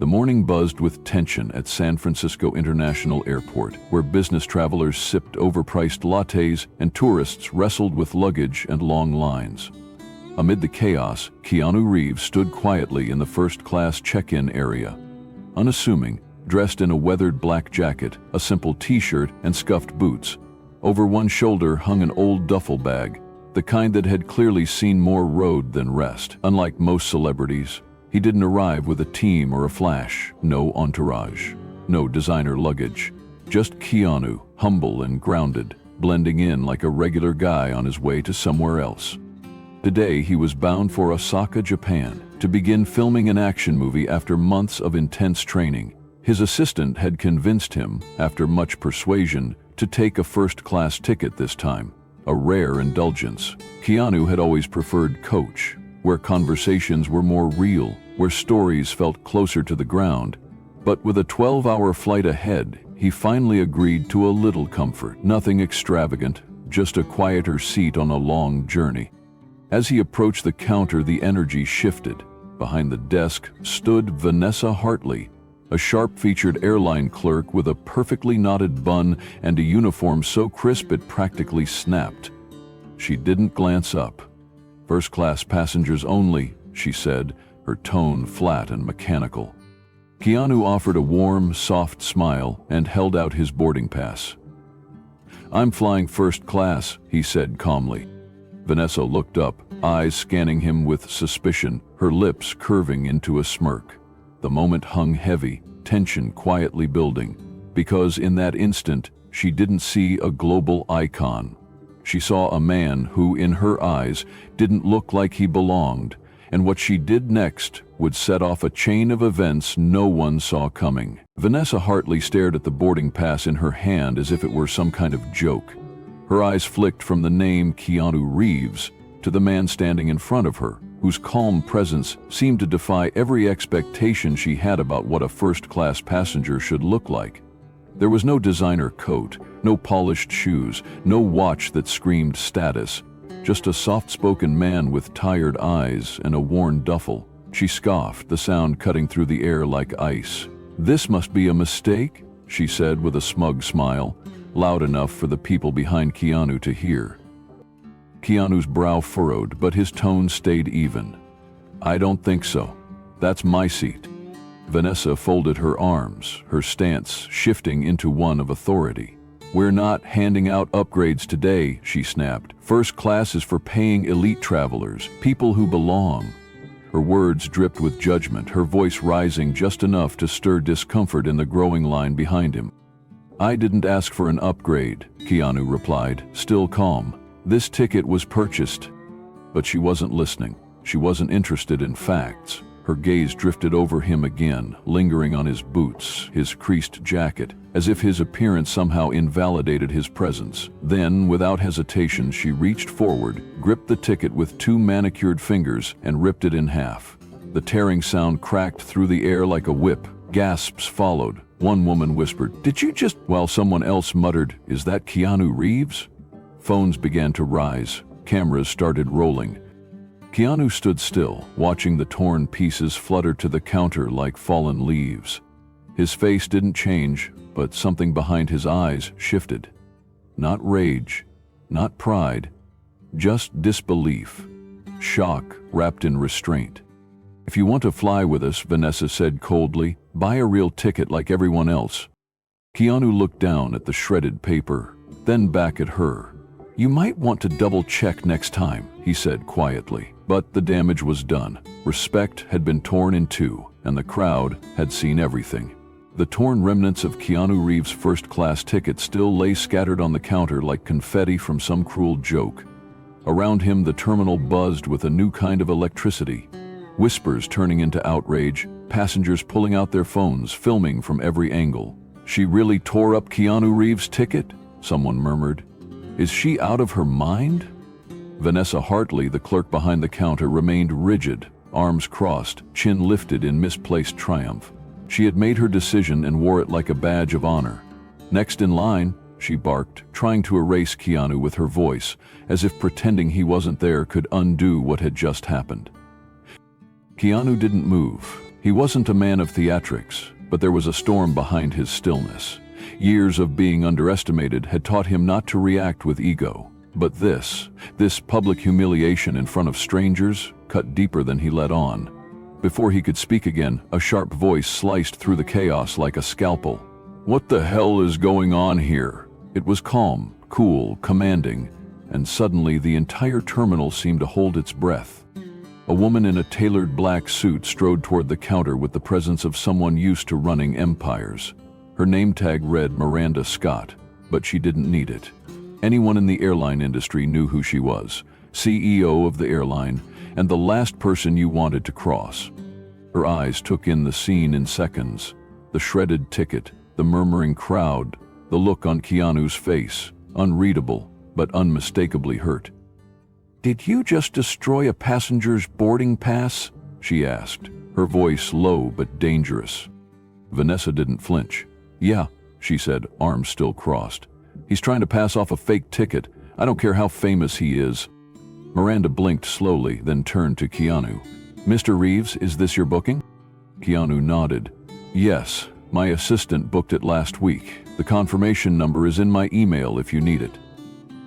The morning buzzed with tension at San Francisco International Airport, where business travelers sipped overpriced lattes and tourists wrestled with luggage and long lines. Amid the chaos, Keanu Reeves stood quietly in the first-class check-in area. Unassuming, dressed in a weathered black jacket, a simple t-shirt, and scuffed boots. Over one shoulder hung an old duffel bag, the kind that had clearly seen more road than rest. Unlike most celebrities, he didn't arrive with a team or a flash, no entourage, no designer luggage. Just Keanu, humble and grounded, blending in like a regular guy on his way to somewhere else. Today he was bound for Osaka, Japan, to begin filming an action movie after months of intense training. His assistant had convinced him, after much persuasion, to take a first-class ticket this time, a rare indulgence. Keanu had always preferred coach, where conversations were more real, where stories felt closer to the ground. But with a 12-hour flight ahead, he finally agreed to a little comfort. Nothing extravagant, just a quieter seat on a long journey. As he approached the counter, the energy shifted. Behind the desk stood Vanessa Hartley, a sharp-featured airline clerk with a perfectly knotted bun and a uniform so crisp it practically snapped. She didn't glance up. "First-class passengers only," she said, her tone flat and mechanical. Keanu offered a warm, soft smile and held out his boarding pass. "I'm flying first class," he said calmly. Vanessa looked up, eyes scanning him with suspicion, her lips curving into a smirk. The moment hung heavy, tension quietly building, because in that instant, she didn't see a global icon. She saw a man who, in her eyes, didn't look like he belonged, and what she did next would set off a chain of events no one saw coming. Vanessa Hartley stared at the boarding pass in her hand as if it were some kind of joke. Her eyes flicked from the name Keanu Reeves to the man standing in front of her, whose calm presence seemed to defy every expectation she had about what a first-class passenger should look like. There was no designer coat, no polished shoes, no watch that screamed status, just a soft-spoken man with tired eyes and a worn duffel. She scoffed, the sound cutting through the air like ice. "This must be a mistake," she said with a smug smile, loud enough for the people behind Keanu to hear. Keanu's brow furrowed, but his tone stayed even. "I don't think so. That's my seat." Vanessa folded her arms, her stance shifting into one of authority. "We're not handing out upgrades today," she snapped. "First class is for paying elite travelers, people who belong." Her words dripped with judgment, her voice rising just enough to stir discomfort in the growing line behind him. "I didn't ask for an upgrade," Keanu replied, still calm. "This ticket was purchased." But she wasn't listening. She wasn't interested in facts. Her gaze drifted over him again, lingering on his boots, his creased jacket, as if his appearance somehow invalidated his presence. Then, without hesitation, she reached forward, gripped the ticket with two manicured fingers, and ripped it in half. The tearing sound cracked through the air like a whip. Gasps followed. One woman whispered, "Did you just..." while someone else muttered, "Is that Keanu Reeves?" Phones began to rise. Cameras started rolling. Keanu stood still, watching the torn pieces flutter to the counter like fallen leaves. His face didn't change, but something behind his eyes shifted. Not rage, not pride, just disbelief. Shock wrapped in restraint. "If you want to fly with us," Vanessa said coldly, "buy a real ticket like everyone else." Keanu looked down at the shredded paper, then back at her. "You might want to double-check next time," he said quietly. But the damage was done. Respect had been torn in two, and the crowd had seen everything. The torn remnants of Keanu Reeves' first-class ticket still lay scattered on the counter like confetti from some cruel joke. Around him, the terminal buzzed with a new kind of electricity. Whispers turning into outrage, passengers pulling out their phones, filming from every angle. "She really tore up Keanu Reeves' ticket?" someone murmured. "Is she out of her mind?" Vanessa Hartley, the clerk behind the counter, remained rigid, arms crossed, chin lifted in misplaced triumph. She had made her decision and wore it like a badge of honor. "Next in line," she barked, trying to erase Keanu with her voice, as if pretending he wasn't there could undo what had just happened. Keanu didn't move. He wasn't a man of theatrics, but there was a storm behind his stillness. Years of being underestimated had taught him not to react with ego. But this public humiliation in front of strangers, cut deeper than he let on. Before he could speak again, a sharp voice sliced through the chaos like a scalpel. "What the hell is going on here?" It was calm, cool, commanding, and suddenly the entire terminal seemed to hold its breath. A woman in a tailored black suit strode toward the counter with the presence of someone used to running empires. Her name tag read Miranda Scott, but she didn't need it. Anyone in the airline industry knew who she was, CEO of the airline, and the last person you wanted to cross. Her eyes took in the scene in seconds. The shredded ticket, the murmuring crowd, the look on Keanu's face, unreadable, but unmistakably hurt. "Did you just destroy a passenger's boarding pass?" she asked, her voice low but dangerous. Vanessa didn't flinch. "Yeah," she said, arms still crossed. "He's trying to pass off a fake ticket. I don't care how famous he is." Miranda blinked slowly, then turned to Keanu. "Mr. Reeves, is this your booking?" Keanu nodded. "Yes, my assistant booked it last week. The confirmation number is in my email if you need it."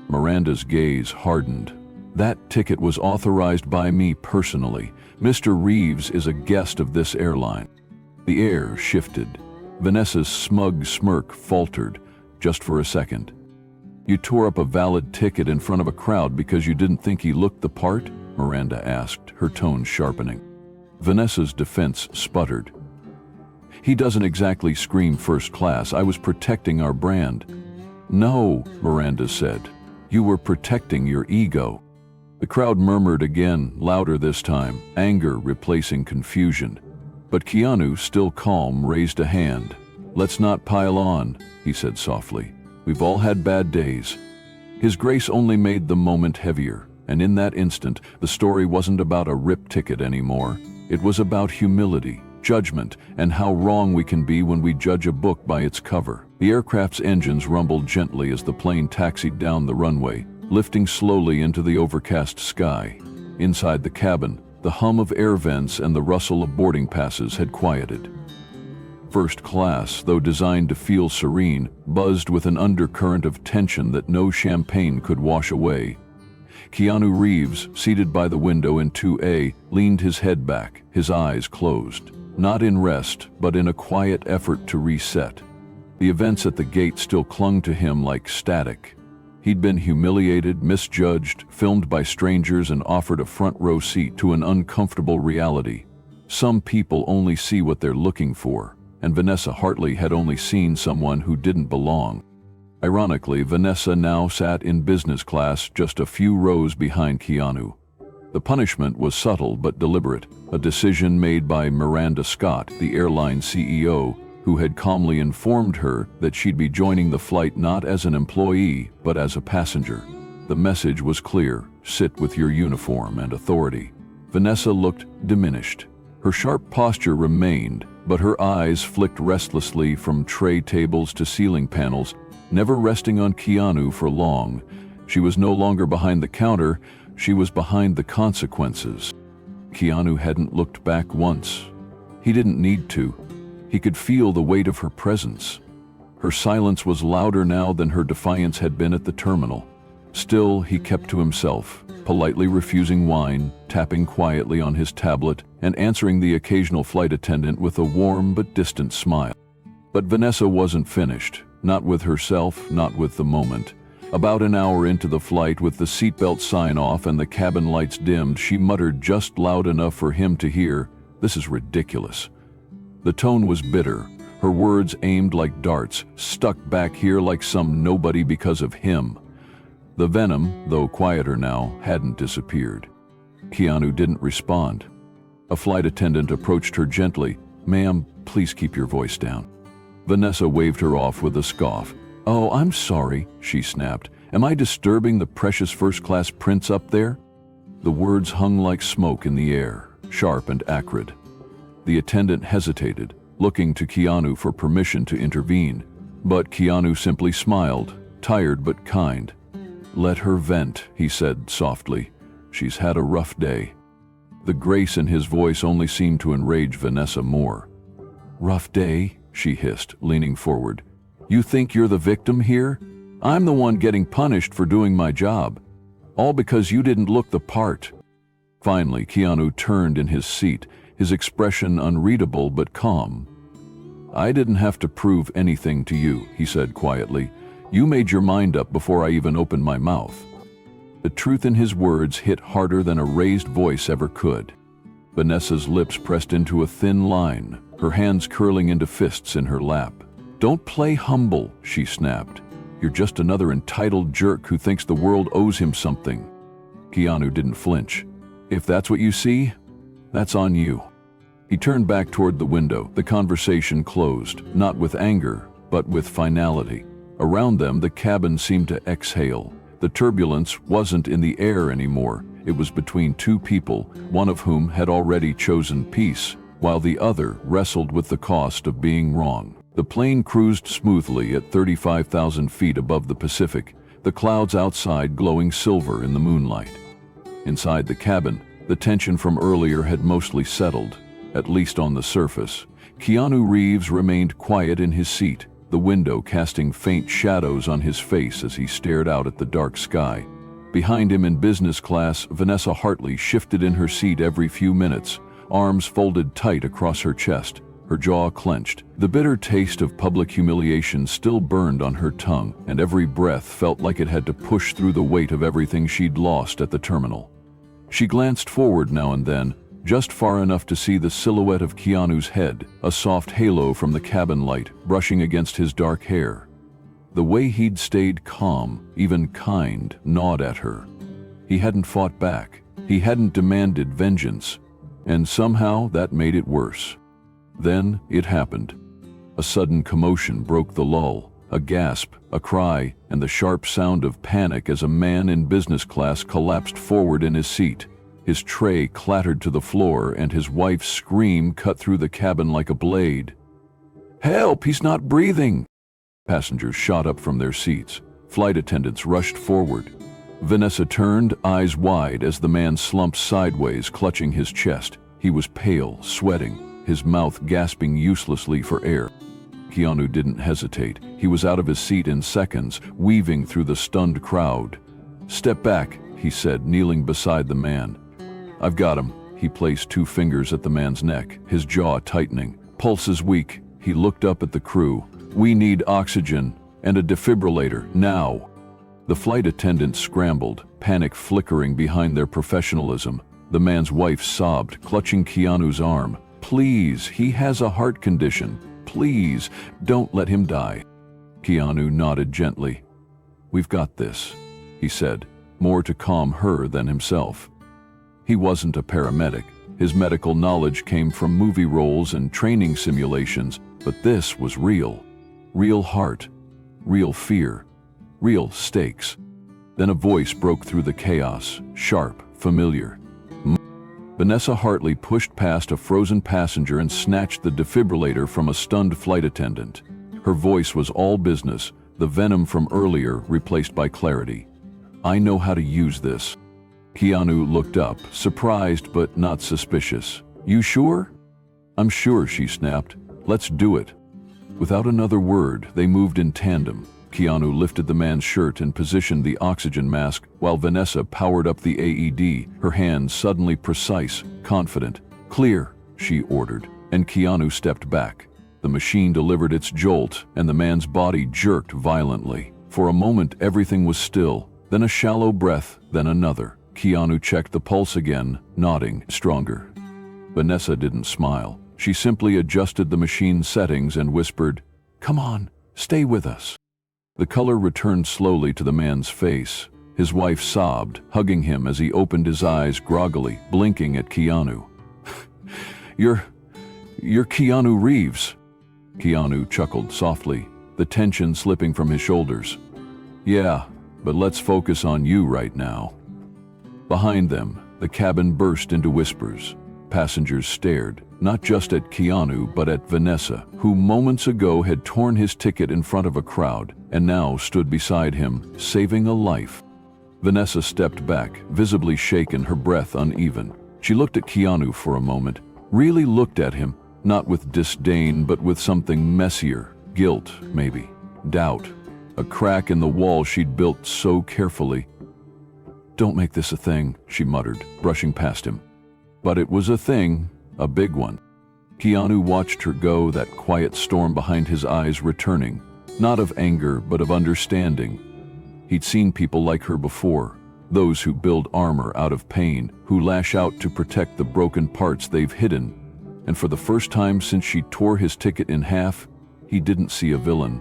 Miranda's gaze hardened. "That ticket was authorized by me personally. Mr. Reeves is a guest of this airline." The air shifted. Vanessa's smug smirk faltered, just for a second. "You tore up a valid ticket in front of a crowd because you didn't think he looked the part?" Miranda asked, her tone sharpening. Vanessa's defense sputtered. "He doesn't exactly scream first class. I was protecting our brand." "No," Miranda said. "You were protecting your ego." The crowd murmured again, louder this time, anger replacing confusion. But Keanu, still calm, raised a hand. "Let's not pile on," he said softly. "We've all had bad days." His grace only made the moment heavier, and in that instant, the story wasn't about a rip ticket anymore. It was about humility, judgment, and how wrong we can be when we judge a book by its cover. The aircraft's engines rumbled gently as the plane taxied down the runway, lifting slowly into the overcast sky. Inside the cabin, the hum of air vents and the rustle of boarding passes had quieted. First class, though designed to feel serene, buzzed with an undercurrent of tension that no champagne could wash away. Keanu Reeves, seated by the window in 2A, leaned his head back, his eyes closed. Not in rest, but in a quiet effort to reset. The events at the gate still clung to him like static. He'd been humiliated, misjudged, filmed by strangers, and offered a front-row seat to an uncomfortable reality. Some people only see what they're looking for, and Vanessa Hartley had only seen someone who didn't belong. Ironically, Vanessa now sat in business class just a few rows behind Keanu. The punishment was subtle but deliberate, a decision made by Miranda Scott, the airline CEO, who had calmly informed her that she'd be joining the flight not as an employee, but as a passenger. The message was clear: sit with your uniform and authority. Vanessa looked diminished. Her sharp posture remained, but her eyes flicked restlessly from tray tables to ceiling panels, never resting on Keanu for long. She was no longer behind the counter, she was behind the consequences. Keanu hadn't looked back once. He didn't need to. He could feel the weight of her presence. Her silence was louder now than her defiance had been at the terminal. Still, he kept to himself, politely refusing wine, tapping quietly on his tablet, and answering the occasional flight attendant with a warm but distant smile. But Vanessa wasn't finished, not with herself, not with the moment. About an hour into the flight, with the seatbelt sign off and the cabin lights dimmed, she muttered just loud enough for him to hear, "This is ridiculous." The tone was bitter, her words aimed like darts, stuck back here like some nobody because of him. The venom, though quieter now, hadn't disappeared. Keanu didn't respond. A flight attendant approached her gently. "Ma'am, please keep your voice down." Vanessa waved her off with a scoff. "Oh, I'm sorry," she snapped. "Am I disturbing the precious first-class prince up there?" The words hung like smoke in the air, sharp and acrid. The attendant hesitated, looking to Keanu for permission to intervene. But Keanu simply smiled, tired but kind. "Let her vent," he said softly. "She's had a rough day." The grace in his voice only seemed to enrage Vanessa more. "Rough day," she hissed, leaning forward. "You think you're the victim here? I'm the one getting punished for doing my job. All because you didn't look the part." Finally, Keanu turned in his seat, his expression unreadable but calm. "I didn't have to prove anything to you," he said quietly. "You made your mind up before I even opened my mouth." The truth in his words hit harder than a raised voice ever could. Vanessa's lips pressed into a thin line, her hands curling into fists in her lap. "Don't play humble," she snapped. "You're just another entitled jerk who thinks the world owes him something." Keanu didn't flinch. "If that's what you see, that's on you." He turned back toward the window. The conversation closed, not with anger, but with finality. Around them, the cabin seemed to exhale. The turbulence wasn't in the air anymore. It was between two people, one of whom had already chosen peace, while the other wrestled with the cost of being wrong. The plane cruised smoothly at 35,000 feet above the Pacific, the clouds outside glowing silver in the moonlight. Inside the cabin, the tension from earlier had mostly settled, at least on the surface. Keanu Reeves remained quiet in his seat, the window casting faint shadows on his face as he stared out at the dark sky. Behind him in business class, Vanessa Hartley shifted in her seat every few minutes, arms folded tight across her chest, her jaw clenched. The bitter taste of public humiliation still burned on her tongue, and every breath felt like it had to push through the weight of everything she'd lost at the terminal. She glanced forward now and then, just far enough to see the silhouette of Keanu's head, a soft halo from the cabin light brushing against his dark hair. The way he'd stayed calm, even kind, gnawed at her. He hadn't fought back. He hadn't demanded vengeance. And somehow that made it worse. Then it happened. A sudden commotion broke the lull, a gasp, a cry, and the sharp sound of panic as a man in business class collapsed forward in his seat. His tray clattered to the floor and his wife's scream cut through the cabin like a blade. "Help, he's not breathing!" Passengers shot up from their seats. Flight attendants rushed forward. Vanessa turned, eyes wide, as the man slumped sideways, clutching his chest. He was pale, sweating, his mouth gasping uselessly for air. Keanu didn't hesitate. He was out of his seat in seconds, weaving through the stunned crowd. "Step back," he said, kneeling beside the man. "I've got him." He placed two fingers at the man's neck, his jaw tightening. "Pulse is weak." He looked up at the crew. "We need oxygen and a defibrillator, now." The flight attendants scrambled, panic flickering behind their professionalism. The man's wife sobbed, clutching Keanu's arm. "Please, he has a heart condition. Please, don't let him die." Keanu nodded gently. "We've got this," he said, more to calm her than himself. He wasn't a paramedic. His medical knowledge came from movie roles and training simulations, but this was real. Real heart, real fear, real stakes. Then a voice broke through the chaos, sharp, familiar. Vanessa Hartley pushed past a frozen passenger and snatched the defibrillator from a stunned flight attendant. Her voice was all business, the venom from earlier replaced by clarity. "I know how to use this." Keanu looked up, surprised but not suspicious. "You sure?" "I'm sure," she snapped. "Let's do it." Without another word, they moved in tandem. Keanu lifted the man's shirt and positioned the oxygen mask, while Vanessa powered up the AED, her hands suddenly precise, confident. "Clear," she ordered, and Keanu stepped back. The machine delivered its jolt, and the man's body jerked violently. For a moment, everything was still, then a shallow breath, then another. Keanu checked the pulse again, nodding, stronger. Vanessa didn't smile. She simply adjusted the machine's settings and whispered, "Come on, stay with us." The color returned slowly to the man's face. His wife sobbed, hugging him as he opened his eyes groggily, blinking at Keanu. You're Keanu Reeves." Keanu chuckled softly, the tension slipping from his shoulders. "Yeah, but let's focus on you right now." Behind them, the cabin burst into whispers. Passengers stared, not just at Keanu, but at Vanessa, who moments ago had torn his ticket in front of a crowd, and now stood beside him, saving a life. Vanessa stepped back, visibly shaken, her breath uneven. She looked at Keanu for a moment, really looked at him, not with disdain but with something messier, guilt, maybe, doubt, a crack in the wall she'd built so carefully. "Don't make this a thing," she muttered, brushing past him. But it was a thing, a big one. Keanu watched her go, that quiet storm behind his eyes returning, not of anger but of understanding. He'd seen people like her before, those who build armor out of pain, who lash out to protect the broken parts they've hidden. And for the first time since she tore his ticket in half, he didn't see a villain.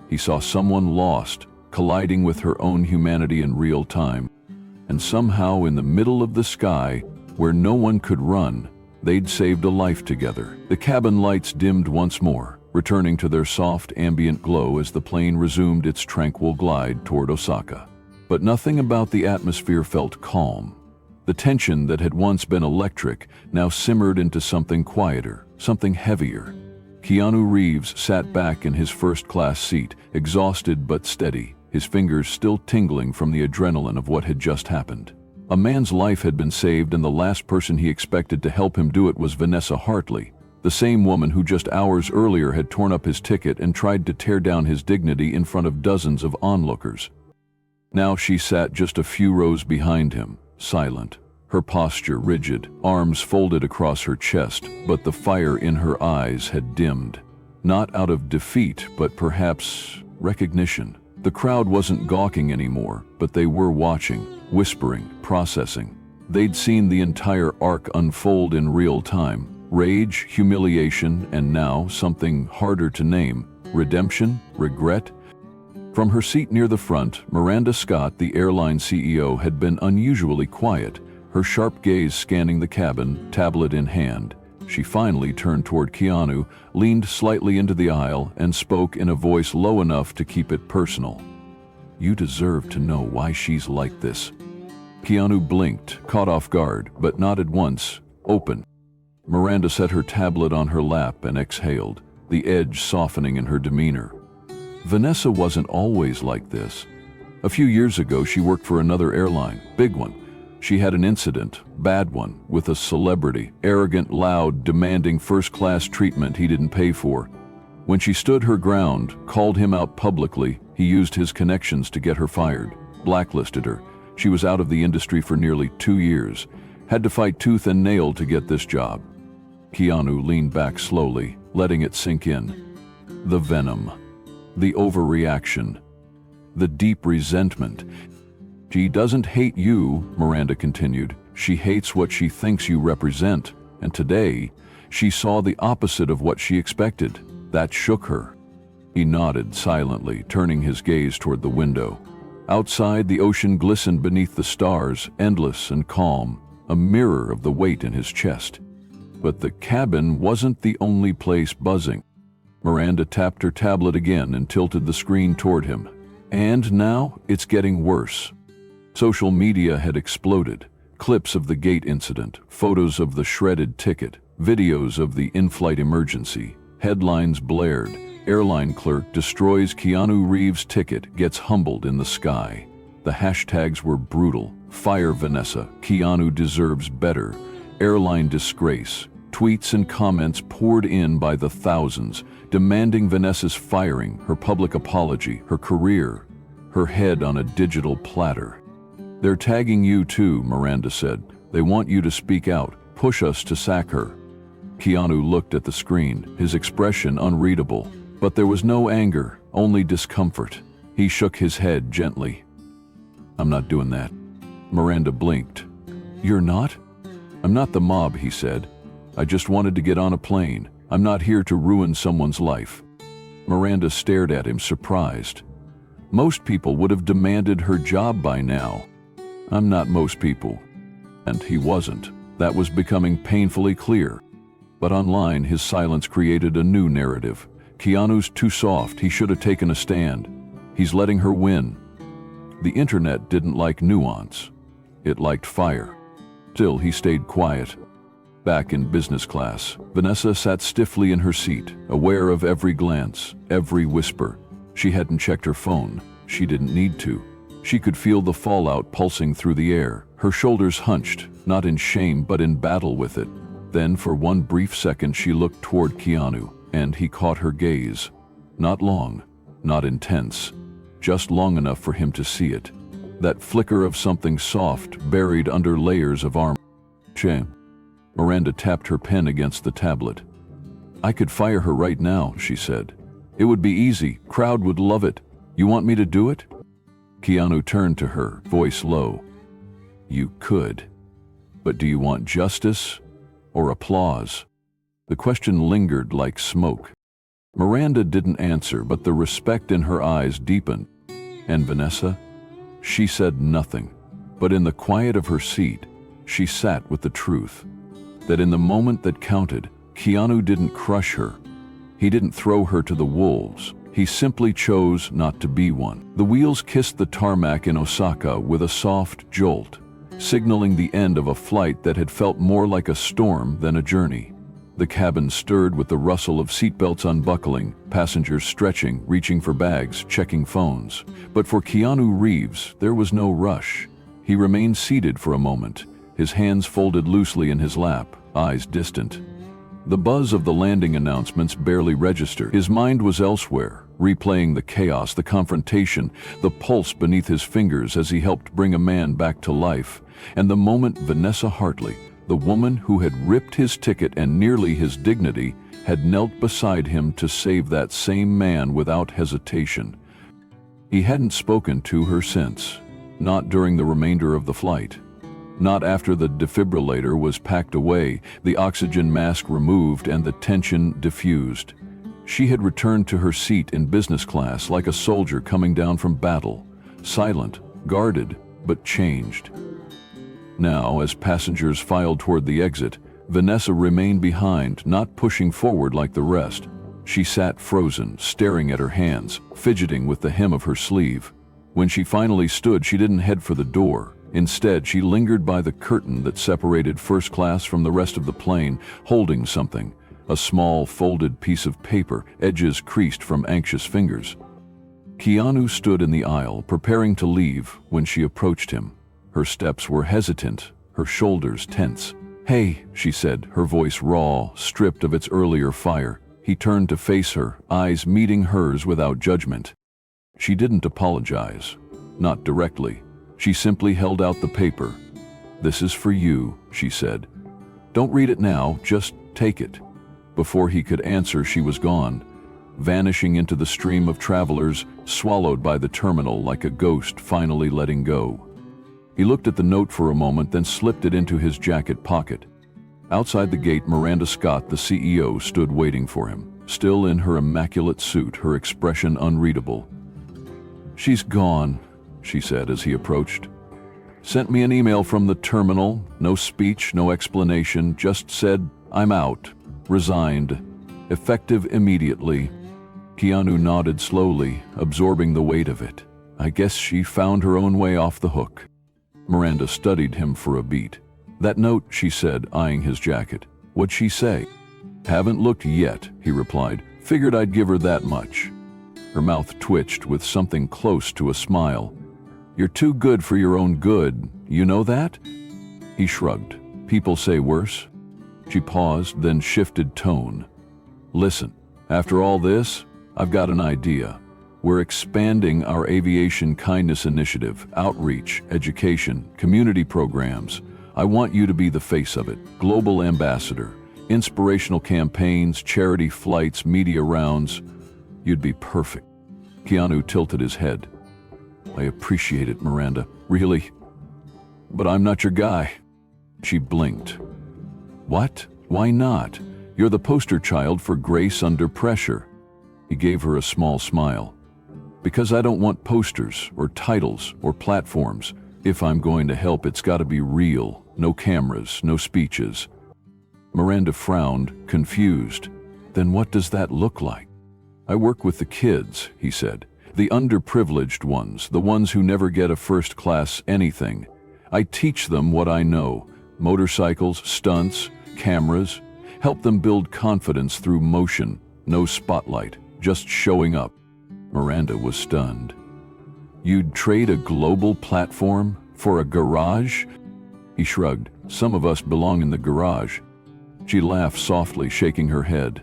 He saw someone lost, colliding with her own humanity in real time. And somehow in the middle of the sky, where no one could run, they'd saved a life together. The cabin lights dimmed once more, returning to their soft ambient glow as the plane resumed its tranquil glide toward Osaka. But nothing about the atmosphere felt calm. The tension that had once been electric now simmered into something quieter, something heavier. Keanu Reeves sat back in his first-class seat, exhausted but steady, his fingers still tingling from the adrenaline of what had just happened. A man's life had been saved, and the last person he expected to help him do it was Vanessa Hartley, the same woman who just hours earlier had torn up his ticket and tried to tear down his dignity in front of dozens of onlookers. Now she sat just a few rows behind him, silent, her posture rigid, arms folded across her chest, but the fire in her eyes had dimmed. Not out of defeat, but perhaps recognition. The crowd wasn't gawking anymore, but they were watching, whispering, processing. They'd seen the entire arc unfold in real time. Rage, humiliation, and now something harder to name. Redemption? Regret? From her seat near the front, Miranda Scott, the airline CEO, had been unusually quiet, her sharp gaze scanning the cabin, tablet in hand. She finally turned toward Keanu, leaned slightly into the aisle, and spoke in a voice low enough to keep it personal. "You deserve to know why she's like this." Keanu blinked, caught off guard, but nodded once, open. Miranda set her tablet on her lap and exhaled, the edge softening in her demeanor. Vanessa wasn't always like this. A few years ago, she worked for another airline, big one. She had an incident, bad one, with a celebrity, arrogant, loud, demanding first-class treatment he didn't pay for. When she stood her ground, called him out publicly, he used his connections to get her fired, blacklisted her. She was out of the industry for nearly 2 years, had to fight tooth and nail to get this job. Keanu leaned back slowly, letting it sink in. The venom, the overreaction, the deep resentment. "She doesn't hate you," Miranda continued. "She hates what she thinks you represent. And today, she saw the opposite of what she expected. That shook her." He nodded silently, turning his gaze toward the window. Outside, the ocean glistened beneath the stars, endless and calm, a mirror of the weight in his chest. But the cabin wasn't the only place buzzing. Miranda tapped her tablet again and tilted the screen toward him. And now, it's getting worse. Social media had exploded. Clips of the gate incident, photos of the shredded ticket, videos of the in-flight emergency. Headlines blared. Airline clerk destroys Keanu Reeves' ticket, gets humbled in the sky. The hashtags were brutal. Fire Vanessa. Keanu deserves better. Airline disgrace. Tweets and comments poured in by the thousands, demanding Vanessa's firing, her public apology, her career, her head on a digital platter. "They're tagging you too," Miranda said. "They want you to speak out, push us to sack her." Keanu looked at the screen, his expression unreadable. But there was no anger, only discomfort. He shook his head gently. "I'm not doing that." Miranda blinked. "You're not?" "I'm not the mob," he said. "I just wanted to get on a plane. I'm not here to ruin someone's life." Miranda stared at him, surprised. Most people would have demanded her job by now. "I'm not most people." And he wasn't. That was becoming painfully clear. But online, his silence created a new narrative. Keanu's too soft, he should have taken a stand. He's letting her win. The internet didn't like nuance. It liked fire. Still, he stayed quiet. Back in business class, Vanessa sat stiffly in her seat, aware of every glance, every whisper. She hadn't checked her phone. She didn't need to. She could feel the fallout pulsing through the air. Her shoulders hunched, not in shame but in battle with it. Then for one brief second she looked toward Keanu, and he caught her gaze. Not long, not intense, just long enough for him to see it. That flicker of something soft buried under layers of armor. Shame. Miranda tapped her pen against the tablet. "I could fire her right now," she said. "It would be easy, crowd would love it. You want me to do it?" Keanu turned to her, voice low. "You could. But do you want justice or applause?" The question lingered like smoke. Miranda didn't answer, but the respect in her eyes deepened. And Vanessa? She said nothing, but in the quiet of her seat, she sat with the truth. That in the moment that counted, Keanu didn't crush her. He didn't throw her to the wolves. He simply chose not to be one. The wheels kissed the tarmac in Osaka with a soft jolt, signaling the end of a flight that had felt more like a storm than a journey. The cabin stirred with the rustle of seatbelts unbuckling, passengers stretching, reaching for bags, checking phones. But for Keanu Reeves, there was no rush. He remained seated for a moment, his hands folded loosely in his lap, eyes distant. The buzz of the landing announcements barely registered. His mind was elsewhere, replaying the chaos, the confrontation, the pulse beneath his fingers as he helped bring a man back to life. And the moment Vanessa Hartley, the woman who had ripped his ticket and nearly his dignity, had knelt beside him to save that same man without hesitation. He hadn't spoken to her since, not during the remainder of the flight. Not after the defibrillator was packed away, the oxygen mask removed, and the tension diffused. She had returned to her seat in business class like a soldier coming down from battle, silent, guarded, but changed. Now, as passengers filed toward the exit, Vanessa remained behind, not pushing forward like the rest. She sat frozen, staring at her hands, fidgeting with the hem of her sleeve. When she finally stood, she didn't head for the door. Instead, she lingered by the curtain that separated first class from the rest of the plane, holding something, a small folded piece of paper, edges creased from anxious fingers. Keanu stood in the aisle, preparing to leave, when she approached him. Her steps were hesitant, her shoulders tense. "Hey," she said, her voice raw, stripped of its earlier fire. He turned to face her, eyes meeting hers without judgment. She didn't apologize, not directly. She simply held out the paper. "This is for you," she said. "Don't read it now, just take it." Before he could answer, she was gone, vanishing into the stream of travelers, swallowed by the terminal like a ghost finally letting go. He looked at the note for a moment, then slipped it into his jacket pocket. Outside the gate, Miranda Scott, the CEO, stood waiting for him, still in her immaculate suit, her expression unreadable. "She's gone," she said as he approached. "Sent me an email from the terminal, no speech, no explanation, just said, 'I'm out, resigned, effective immediately.'" Keanu nodded slowly, absorbing the weight of it. "I guess she found her own way off the hook." Miranda studied him for a beat. "That note," she said, eyeing his jacket. "What'd she say?" "Haven't looked yet," he replied. "Figured I'd give her that much." Her mouth twitched with something close to a smile. "You're too good for your own good, you know that?" He shrugged. "People say worse." She paused, then shifted tone. "Listen, after all this, I've got an idea. We're expanding our aviation kindness initiative, outreach, education, community programs. I want you to be the face of it, global ambassador, inspirational campaigns, charity flights, media rounds. You'd be perfect." Keanu tilted his head. "I appreciate it, Miranda, really. But I'm not your guy." She blinked. "What? Why not? You're the poster child for grace under pressure." He gave her a small smile. "Because I don't want posters or titles or platforms. If I'm going to help, it's got to be real. No cameras, no speeches." Miranda frowned, confused. "Then what does that look like?" "I work with the kids," he said. "The underprivileged ones, the ones who never get a first-class anything. I teach them what I know. Motorcycles, stunts, cameras. Help them build confidence through motion. No spotlight, just showing up." Miranda was stunned. "You'd trade a global platform for a garage?" He shrugged. Some of us belong in the garage." She laughed softly, shaking her head.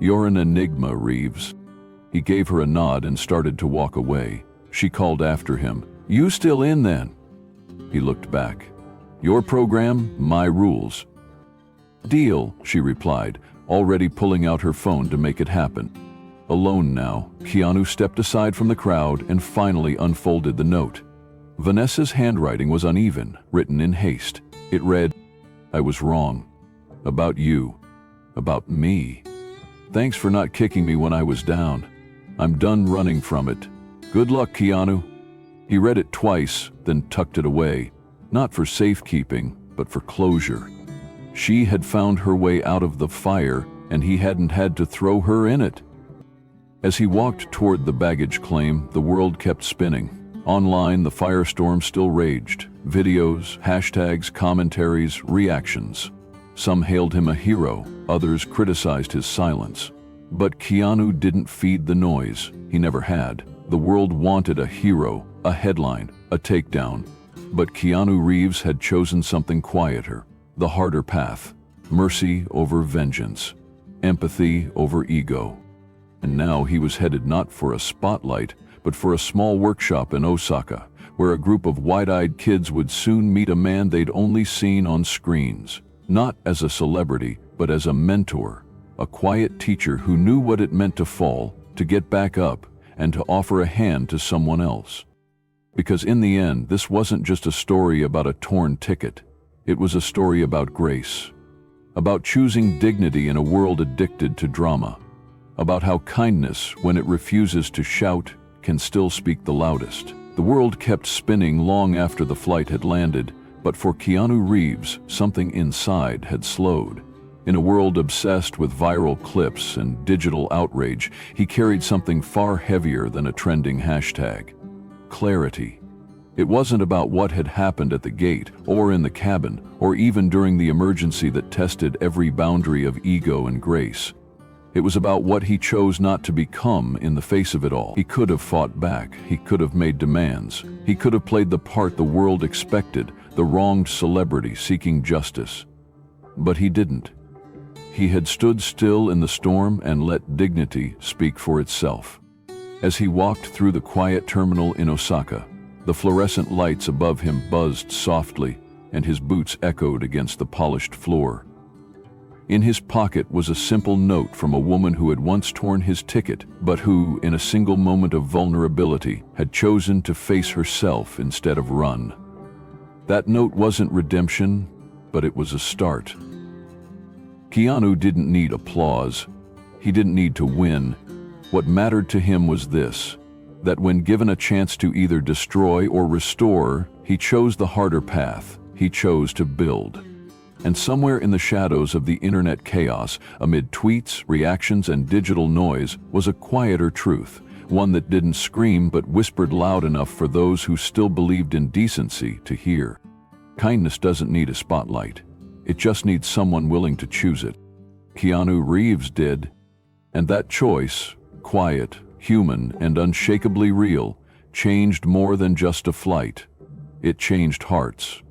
"You're an enigma, Reeves." He gave her a nod and started to walk away. She called after him, "You still in then?" He looked back. "Your program, my rules." "Deal," she replied, already pulling out her phone to make it happen. Alone now, Keanu stepped aside from the crowd and finally unfolded the note. Vanessa's handwriting was uneven, written in haste. It read, "I was wrong. About you. About me. Thanks for not kicking me when I was down. I'm done running from it. Good luck, Keanu." He read it twice, then tucked it away, not for safekeeping, but for closure. She had found her way out of the fire, and he hadn't had to throw her in it. As he walked toward the baggage claim, the world kept spinning. Online, the firestorm still raged. Videos, hashtags, commentaries, reactions. Some hailed him a hero, others criticized his silence. But Keanu didn't feed the noise. He never had. The world wanted a hero, a headline, a takedown. But Keanu Reeves had chosen something quieter, the harder path. Mercy over vengeance. Empathy over ego. And now he was headed not for a spotlight, but for a small workshop in Osaka, where a group of wide-eyed kids would soon meet a man they'd only seen on screens. Not as a celebrity, but as a mentor, a quiet teacher who knew what it meant to fall, to get back up, and to offer a hand to someone else. Because in the end, this wasn't just a story about a torn ticket. It was a story about grace, about choosing dignity in a world addicted to drama, about how kindness, when it refuses to shout, can still speak the loudest. The world kept spinning long after the flight had landed, but for Keanu Reeves, something inside had slowed. In a world obsessed with viral clips and digital outrage, he carried something far heavier than a trending hashtag. Clarity. It wasn't about what had happened at the gate, or in the cabin, or even during the emergency that tested every boundary of ego and grace. It was about what he chose not to become in the face of it all. He could have fought back. He could have made demands. He could have played the part the world expected, the wronged celebrity seeking justice. But he didn't. He had stood still in the storm and let dignity speak for itself. As he walked through the quiet terminal in Osaka, the fluorescent lights above him buzzed softly, and his boots echoed against the polished floor. In his pocket was a simple note from a woman who had once torn his ticket, but who, in a single moment of vulnerability, had chosen to face herself instead of run. That note wasn't redemption, but it was a start. Keanu didn't need applause. He didn't need to win. What mattered to him was this, that when given a chance to either destroy or restore, he chose the harder path. He chose to build. And somewhere in the shadows of the internet chaos, amid tweets, reactions, and digital noise, was a quieter truth, one that didn't scream but whispered loud enough for those who still believed in decency to hear. Kindness doesn't need a spotlight. It just needs someone willing to choose it. Keanu Reeves did. And that choice, quiet, human, and unshakably real, changed more than just a flight. It changed hearts.